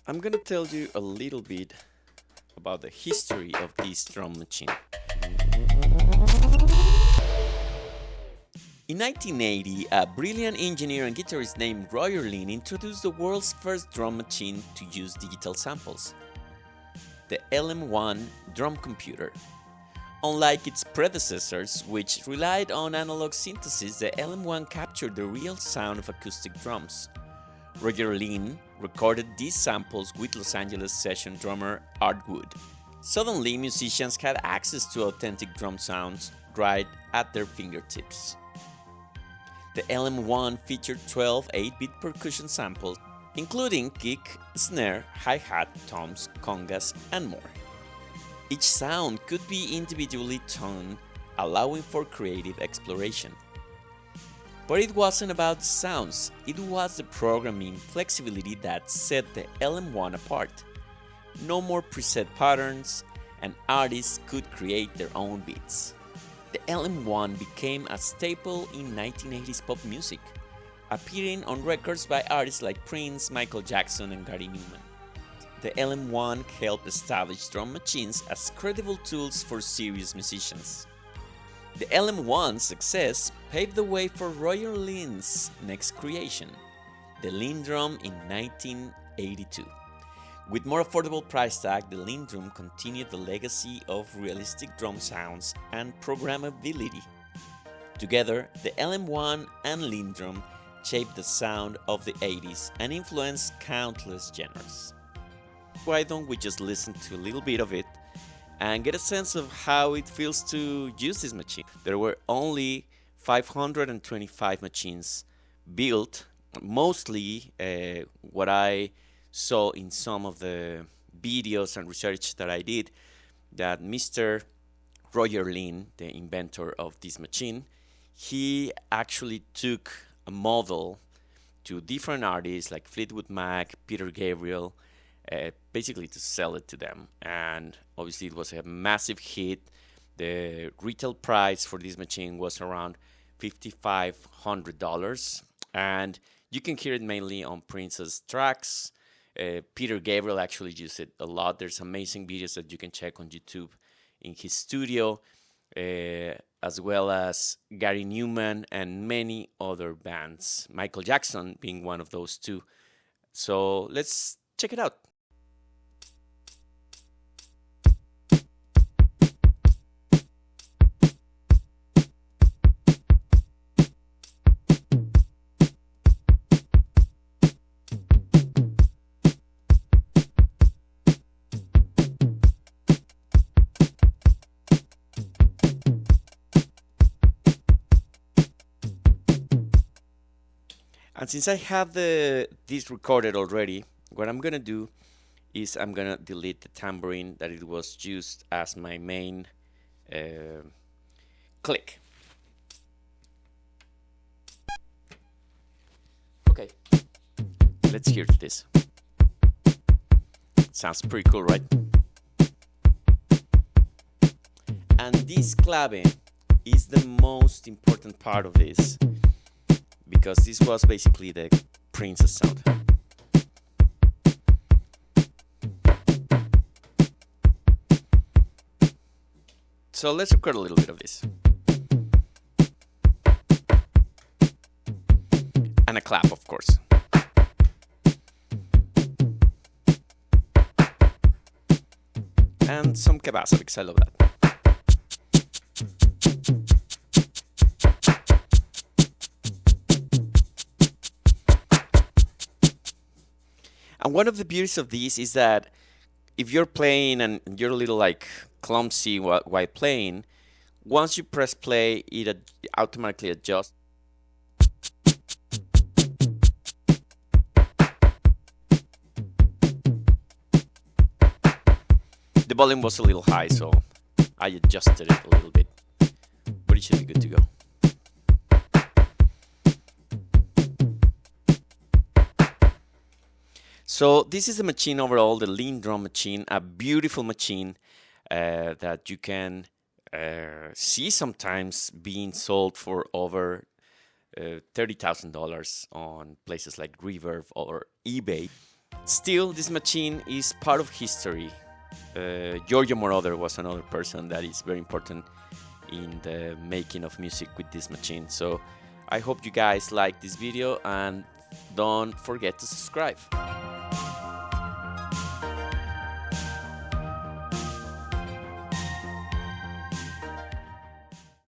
I'm gonna tell you a little bit about the history of this drum machine. In 1980, a brilliant engineer and guitarist named Roger Linn introduced the world's first drum machine to use digital samples, the LM-1 drum computer. Unlike its predecessors, which relied on analog synthesis, the LM-1 captured the real sound of acoustic drums. Roger Linn recorded these samples with Los Angeles session drummer Art Wood. Suddenly, musicians had access to authentic drum sounds right at their fingertips. The LM-1 featured 12 8-bit percussion samples, including kick, snare, hi-hat, toms, congas, and more. Each sound could be individually toned, allowing for creative exploration. But it wasn't about the sounds, it was the programming flexibility that set the LM-1 apart. No more preset patterns, and artists could create their own beats. The LM-1 became a staple in 1980s pop music, appearing on records by artists like Prince, Michael Jackson, and Gary Newman. The LM-1 helped establish drum machines as credible tools for serious musicians. The LM-1's success paved the way for Roger Linn's next creation, the Linn drum in 1982. With more affordable price tag, the Linn drum continued the legacy of realistic drum sounds and programmability. Together, the LM-1 and Linn drum shaped the sound of the 80s and influenced countless genres. Why don't we just listen to a little bit of it and get a sense of how it feels to use this machine? There were only 525 machines built, mostly what I saw in some of the videos and research that I did, that Mr. Roger Linn, the inventor of this machine, he actually took a model to different artists like Fleetwood Mac, Peter Gabriel, basically to sell it to them. And obviously it was a massive hit. The retail price for this machine was around $5,500, and you can hear it mainly on Prince's tracks. Peter Gabriel actually used it a lot. There's amazing videos that you can check on YouTube in his studio, as well as Gary Newman and many other bands, Michael Jackson being one of those too. So let's check it out. And since I have this recorded already, what I'm gonna do is I'm gonna delete the tambourine that it was used as my main click. Okay, let's hear this. Sounds pretty cool, right? And this clave is the most important part of this, because this was basically the Prince's sound. So let's record a little bit of this. And a clap, of course. And some cabasa, because I love that. And one of the beauties of these is that if you're playing and you're a little like clumsy while playing, once you press play, it automatically adjusts. The volume was a little high, so I adjusted it a little bit, but it should be good to go. So this is the machine overall, the Linn drum machine, a beautiful machine that you can see sometimes being sold for over $30,000 on places like Reverb or eBay. Still, this machine is part of history. Giorgio Moroder was another person that is very important in the making of music with this machine. So I hope you guys like this video and don't forget to subscribe.